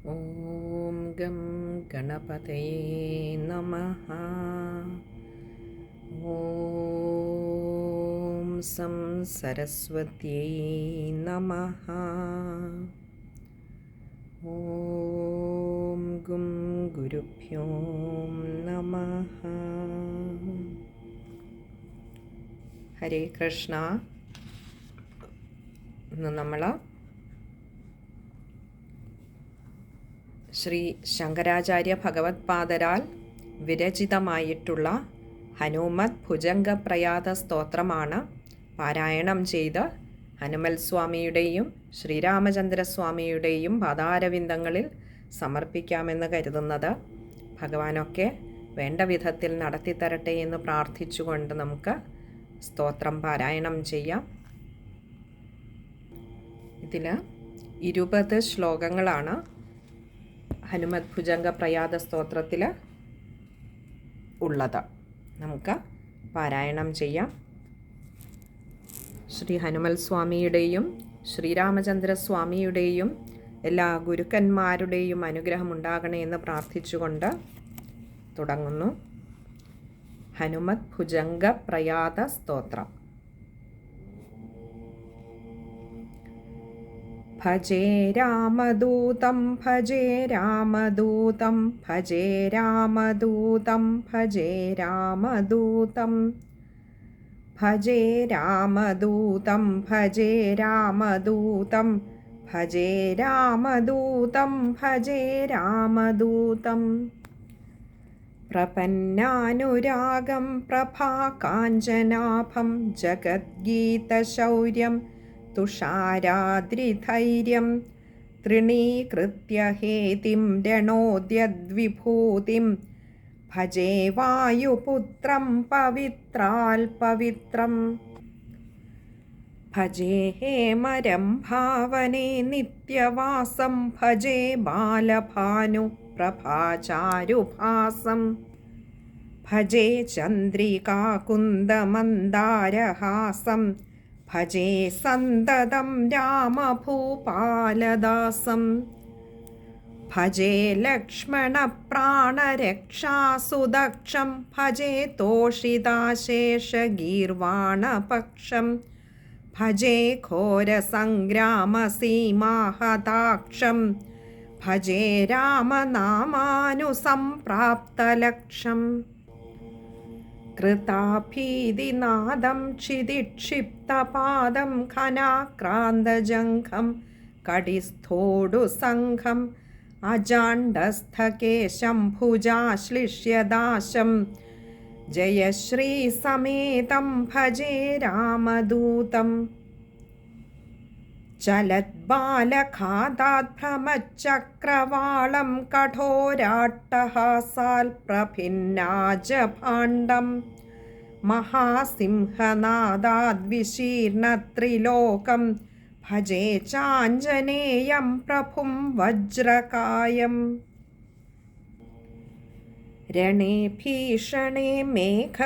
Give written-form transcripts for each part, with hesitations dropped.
ഓം gum ഗണപതയേ നമഃ. ഓം some സരസ്വത്യൈ നമഃ. ഓം ഗും ഗുരുഭ്യോ നമഃ. ഹരേ കൃഷ്ണ. ഇന്ന് നമ്മൾ ശ്രീ ശങ്കരാചാര്യ ഭഗവത്പാദരാൽ വിരചിതമായിട്ടുള്ള ഹനുമത് ഭുജംഗപ്രയാത സ്തോത്രമാണ് പാരായണം ചെയ്ത് ഹനുമൽ സ്വാമിയുടെയും ശ്രീരാമചന്ദ്രസ്വാമിയുടെയും പാദാരവിന്ദങ്ങളിൽ സമർപ്പിക്കാമെന്ന് കരുതുന്നത്. ഭഗവാനൊക്കെ വേണ്ട വിധത്തിൽ നടത്തിത്തരട്ടെ എന്ന് പ്രാർത്ഥിച്ചുകൊണ്ട് നമുക്ക് സ്തോത്രം പാരായണം ചെയ്യാം. ഇതിൽ 20 ശ്ലോകങ്ങളാണ് ഹനുമത് ഭുജംഗ പ്രയാത സ്തോത്രത്തിൽ ഉള്ളത്. നമുക്ക് പാരായണം ചെയ്യാം. ശ്രീ ഹനുമൽ സ്വാമിയുടെയും ശ്രീരാമചന്ദ്രസ്വാമിയുടെയും എല്ലാ ഗുരുക്കന്മാരുടെയും അനുഗ്രഹം ഉണ്ടാകണേ എന്ന് പ്രാർത്ഥിച്ചുകൊണ്ട് തുടങ്ങുന്നു. ഹനുമത് ഭുജംഗ പ്രയാത സ്തോത്രം. ഭജേ രാമദൂതം ഭജേ രാമദൂതം ഭജേ രാമദൂതം ഭജേ രാമദൂതം ഭജേ രാമദൂതം ഭജേ രാമദൂതം ഭജേ രാമദൂതം ഭജേ രാമദൂതം. പ്രപന്നാനുരാഗം പ്രഭാകാഞ്ചനാഭം ജഗദ്ഗീതശൗര്യം തുഷാരാദ്രിധൈര്യം തൃണീകൃത്യ ഹേതിം രണോദ്യദ്വിഭൂതിം ഭജേ വായുപുത്രം പവിത്രാൽ പവിത്രം. ഭജേ ഹേമരം ഭാവനേ നിത്യവാസം ഭജേ ബാലഭാനു പ്രഭാചാരുഭാസം ഭജേ ചന്ദ്രികാകുന്ദമന്ദാരഹാസം ഭജേ സന്തതം രാമഭൂപാലദാസം ഭജേ ലക്ഷ്മണപ്രാണരക്ഷാസുദക്ഷം ഭജേ തോഷിതാശേഷഗീർവാണപക്ഷം ഭജേ ഘോരസംഗ്രാമസീമാഹതാക്ഷം ഭജേ രാമനാമാനുസംപ്രാപ്തലക്ഷം. കൃതാഭീതിനാദം ക്ഷിതിക്ഷിപ്തപാദം ഘനാക്രാന്തജംഘം കടിസ്ഥോടുസംഘം അജാണ്ഡസ്ഥകേശം ഭുജാശ്ലിഷ്യദാശം ജയശ്രീസമേതം ഭജേ രാമദൂതം. ചലദ്ബാലഘാതാദ്ഭ്രമച്ചക്രവാളം കഠോരാട്ടഹാസാൽ പ്രഭിന്നാജഭാണ്ഡം മഹാസിംഹനാദാദ്വിശീർണത്രിലോകം ഭജേ ചാഞ്ജനേയം പ്രഭും വജ്രകായം. രണേ ഭീഷണേ മേഘനാദാതിനാദേ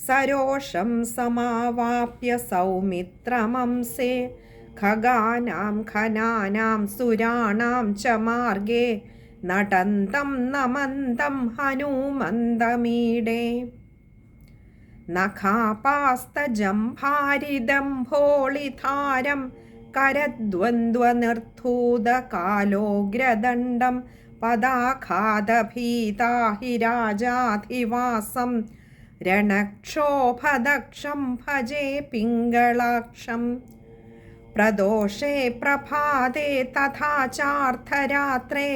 സരോഷം സമാവാപ്യ സൗമിത്രമംസേ ഖഗാനാം ഖനാനാം സുരാണാം ച മാർഗേ നടന്തം നമന്തം ഹനുമന്തമീഡേ. നഖാപാസ്തജംഭാരിദംഭോളിധാരം കരദ്വന്ദ്വനിർധൂതകാലോഗ്രദണ്ഡം പദാഘാതഭീതാഹി രാജാധിവാസം രണക്ഷോഭദക്ഷം ഭജേ പിംഗളാക്ഷം. പ്രദോഷേ പ്രഭാതേ തഥാ ചാർദ്ധരാത്രേ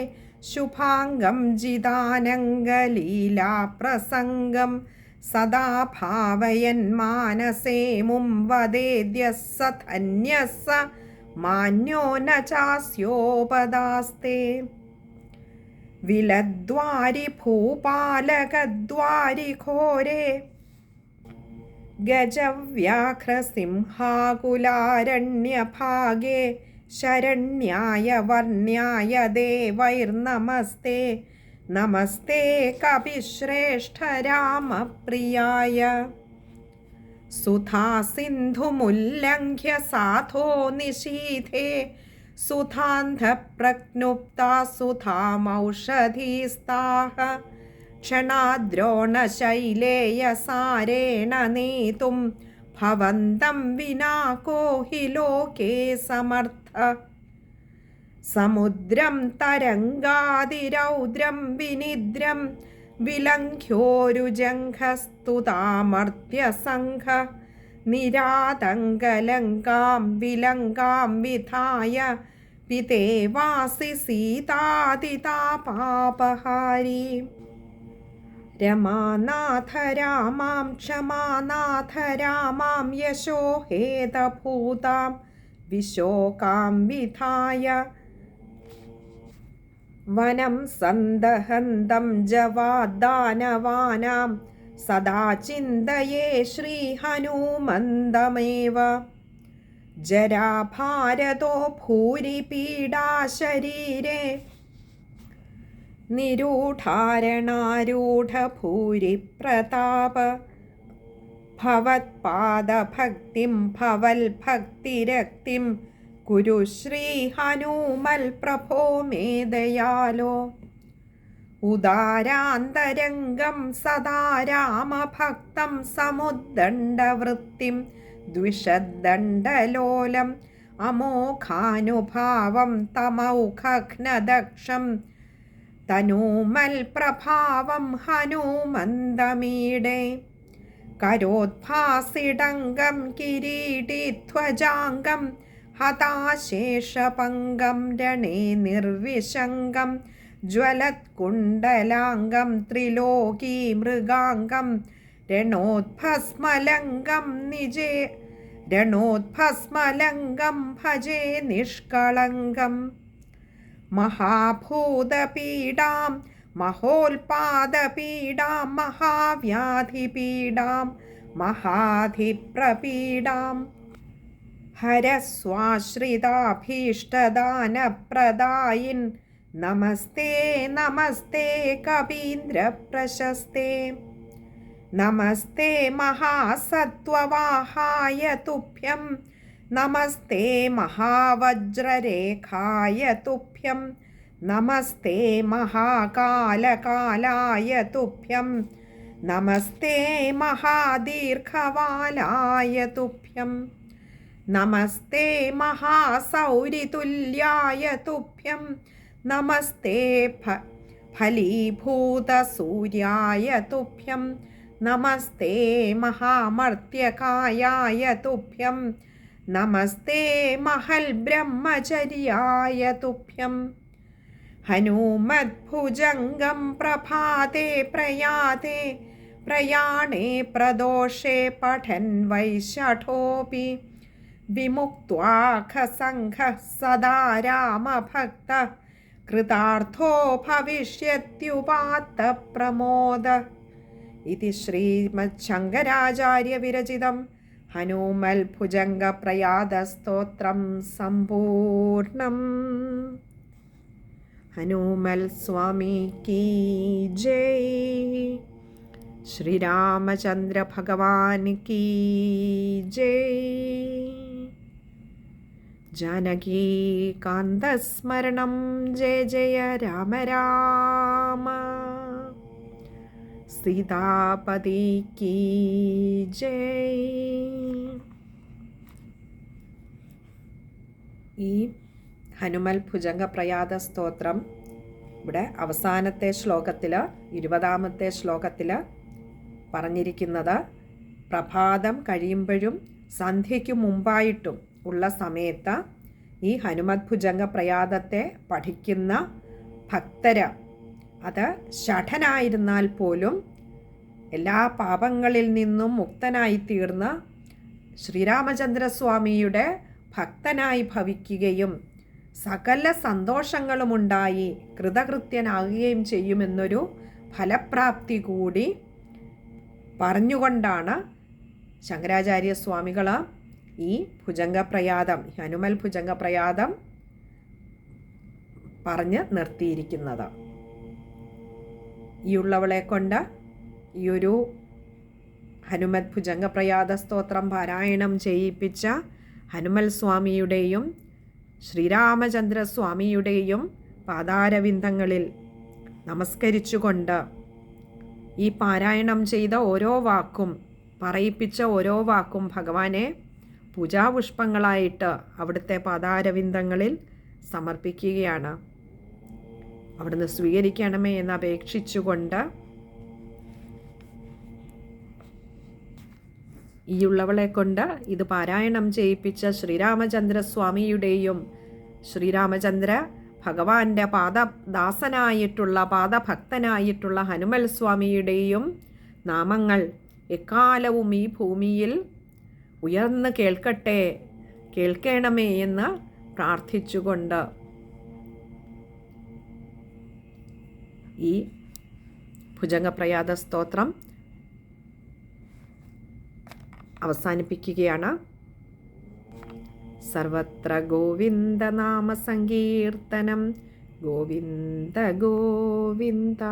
ശുഭാംഗം ജിതാനംഗലീലാപ്രസംഗം സദാ ഭാവയൻ മാനസേ മും വദേദ്യഃ സ ധന്യഃ സ മാന്യോ ന ചാസ്യോപദാസ്തേ. വിലദ്വാരി ഭൂപാലകദ്വാരി ഘോരേ ഗജവ്യാഘ്രസിംഹാകുലാരണ്യഭാഗേ ശരണ്യായ വർണ്യായ ദേവൈർനമസ്തേ. നമസ്തേ കപിശ്രേഷ്ഠ രാമപ്രിയായ. സുധാസിന്ധുമുല്ലംഘ്യ സാധോ നിശീഥേ സുധാന്ധപ്രജ്ഞുപ്താ സുധാമൗഷധീസ്താഃ ക്ഷണാദ്രോണശൈലേയസാരേണ നേതും ഭവന്തം വിനാ കോ ഹി ലോകേ സമർത്ഥ. സമുദ്രം തരംഗാതിരൗദ്രം വിനിദ്രം വിലംഘ്യോരുജംഘസ്തുതാമർത്യസംഘ നിരാതങ്കലങ്കാം വിലങ്കാം വിധായ പിതേവാസി സീതാതിതാപാപഹാരി. രമാനാഥ രാമാം ക്ഷമാനാഥ രാമാം യശോ ഹേതഭൂതാം വിശോകാം വിധായ വനം സന്ദഹന്തം ജവാദാനവാനാം സദാ ചിന്തയേ ശ്രീഹനുമന്തമേവ. ജരാഭാരതോ ഭൂരി പീഡാ ശരീരേ നിരൂഢാരണാരൂഢ ഭൂരി പ്രതാപ. ഭവത്പാദഭക്തിം ഭവൽഭക്തിരക്തിം കുരു ശ്രീ ഹനുമൽ പ്രഭോ മേ ദയാലോ. ഉദാരാന്തരംഗം സദാ രാമഭക്തം സമുദ്ദണ്ഡവൃത്തിം ദ്വിഷദ്ദണ്ഡലോലം അമോഘാനുഭാവം തമൗഘഘ്നദക്ഷം തനൂമൽ പ്രഭാവം ഹനുമന്തമീഡേ. കരോദ്ഭാസിഡംഗം കിരീടിധ്വജാംഗം ഹതാശേഷപംഗം രണേ നിർവിശങ്കം ജ്വലത്കുണ്ടലാംഗം ത്രിലോകീ മൃഗാംഗം രണോദ്ഭസ്മലംഗം നിജേ രണോദ്ഭസ്മലംഗം ഭജേ നിഷ്കളങ്കം. മഹാഭൂതപീഡാം മഹോൽപാദപീഡാം മഹാവ്യാധിപീഡാം മഹാധിപ്രപീഡാം ഹരസ്വാശ്രിതാഭീഷ്ടദാനപ്രദായിൻ നമസ്തേ നമസ്തേ കപീന്ദ്രപ്രശസ്തേ. നമസ്തേ മഹാസത്വവാഹായ തുഭ്യം നമസ്തേ മഹാവജ്രരേഖായ തുഭ്യം നമസ്തേ മഹാകാലകാലായ തുഭ്യം നമസ്തേ മഹാദീർഘവാലായ തുഭ്യം നമസ്തേ മഹാസൗരിതുല്യായ തുഭ്യം നമസ്തേ ഫലീഭൂതസൂര്യായ തുഭ്യം നമസ്തേ മഹാമർത്യകായായ തുഭ്യം നമസ്തേ മഹൽ ബ്രഹ്മചര്യായ തുഭ്യം. ഹനുമദ്ഭുജംഗം പ്രഭാതേ പ്രയാതേ പ്രയാണേ പ്രദോഷേ പഠൻ വൈശഠോപി വിമുക്ത്വാഖസംഘഃ സദാ രാമഭക്ത കൃതാർത്ഥോ ഭവിഷ്യത്യുപാത്ത പ്രമോദ. ഇതി ശ്രീമച്ഛങ്കരാചാര്യ വിരചിതം ഹനുമൽ ഭുജംഗ പ്രയാദസ്തോത്രം സമ്പൂർണം. ഹനുമൽ സ്വാമി കീ ജയ്. ശ്രീരാമചന്ദ്ര ഭഗവാൻ കീ ജയ്. ജാനകീകാന്തസ്മരണം ജയ ജയ രാമ രാമ. സീതാപതി കീ ജയ്. ഈ ഹനുമൽ ഭുജംഗ പ്രയാദ സ്തോത്രം ഇവിടെ അവസാനത്തെ ശ്ലോകത്തിൽ 20ാമത്തെ ശ്ലോകത്തിൽ പറഞ്ഞിരിക്കുന്നത് പ്രഭാതം കഴിയുമ്പോഴും സന്ധ്യയ്ക്കു മുമ്പായിട്ടും ഉള്ള സമയത്ത് ഈ ഹനുമത് ഭുജംഗ പ്രയാദത്തെ പഠിക്കുന്ന ഭക്തര് അത് ഷഠനായിരുന്നാൽ പോലും എല്ലാ പാപങ്ങളിൽ നിന്നും മുക്തനായിത്തീർന്ന് ശ്രീരാമചന്ദ്രസ്വാമിയുടെ ഭക്തനായി ഭവിക്കുകയും സകല സന്തോഷങ്ങളുമുണ്ടായി കൃതകൃത്യനാകുകയും ചെയ്യുമെന്നൊരു ഫലപ്രാപ്തി കൂടി പറഞ്ഞുകൊണ്ടാണ് ശങ്കരാചാര്യസ്വാമികൾ ഈ ഭുജംഗപ്രയാദം ഹനുമൽ ഭുജംഗപ്രയാദം പറഞ്ഞ് നിർത്തിയിരിക്കുന്നത്. ഈ ഉള്ളവളെ കൊണ്ട് ഈ ഒരു ഹനുമത് ഭുജംഗപ്രയാദ സ്തോത്രം പാരായണം ചെയ്യിപ്പിച്ച ഹനുമൽ സ്വാമിയുടെയും ശ്രീരാമചന്ദ്രസ്വാമിയുടെയും പാദാരവിന്ദങ്ങളിൽ നമസ്കരിച്ചുകൊണ്ട് ഈ പാരായണം ചെയ്ത ഓരോ വാക്കും, പറയിപ്പിച്ച ഓരോ വാക്കും ഭഗവാനെ പൂജാപുഷ്പങ്ങളായിട്ട് അവിടുത്തെ പാദാരവിന്ദങ്ങളിൽ സമർപ്പിക്കുകയാണ്. അവിടുന്ന് സ്വീകരിക്കണമേ എന്ന് അപേക്ഷിച്ചുകൊണ്ട് ഈയുള്ളവളെ കൊണ്ട് ഇത് പാരായണം ചെയ്യിപ്പിച്ച ശ്രീരാമചന്ദ്രസ്വാമിയുടെയും ശ്രീരാമചന്ദ്ര ഭഗവാന്റെ പാദദാസനായിട്ടുള്ള പാദഭക്തനായിട്ടുള്ള ഹനുമൽ സ്വാമിയുടെയും നാമങ്ങൾ എക്കാലവും ഈ ഭൂമിയിൽ ഉയർന്ന് കേൾക്കണമേ എന്ന് പ്രാർത്ഥിച്ചുകൊണ്ട് ഈ ഭുജംഗപ്രയാത സ്തോത്രം അവസാനിപ്പിക്കുകയാണ്. സർവത്ര ഗോവിന്ദനാമ സങ്കീർത്തനം ഗോവിന്ദ ഗോവിന്ദ.